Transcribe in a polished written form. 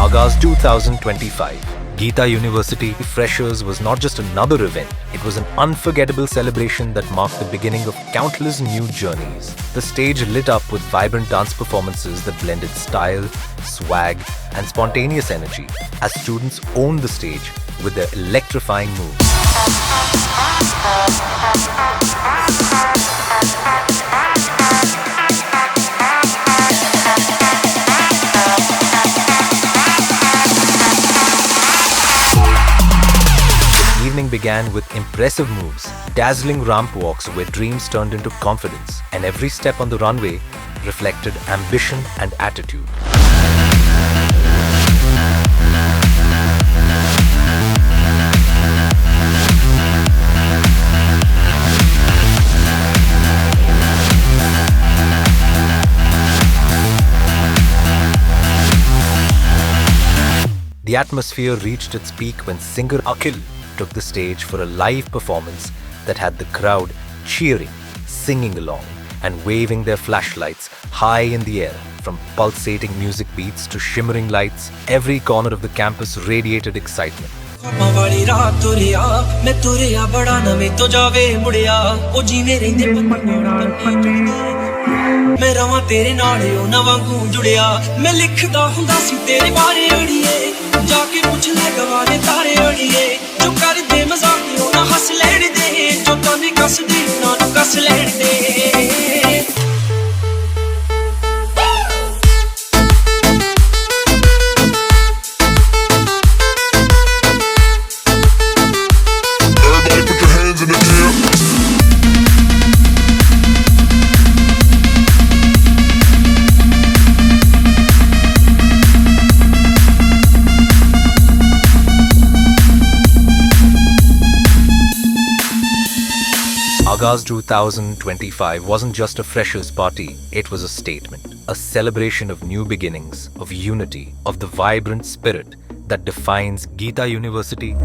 Agaaz 2025. Geeta University Freshers was not just another event, it was an unforgettable celebration that marked the beginning of countless new journeys. The stage lit up with vibrant dance performances that blended style, swag, and spontaneous energy as students owned the stage with their electrifying moves. Evening began with impressive moves, dazzling ramp walks where dreams turned into confidence, and every step on the runway reflected ambition and attitude. The atmosphere reached its peak when singer Akhil took the stage for a live performance that had the crowd cheering, singing along, and waving their flashlights high in the air. From pulsating music beats to shimmering lights, every corner of the campus radiated excitement. मैं रवां तेरे नाल ओ नवां गूं जुड़िया मैं लिखदा हुंदा सी तेरे बारे अड़िए जाके पुछ ले गवारे तारे अड़िए जो कर दे मजाक ओ ना हंस लेण दे जो ताने कस दे ना नु कस लेण दे Agaaz 2025 wasn't just a freshers' party, it was a statement, a celebration of new beginnings, of unity, of the vibrant spirit that defines Geeta University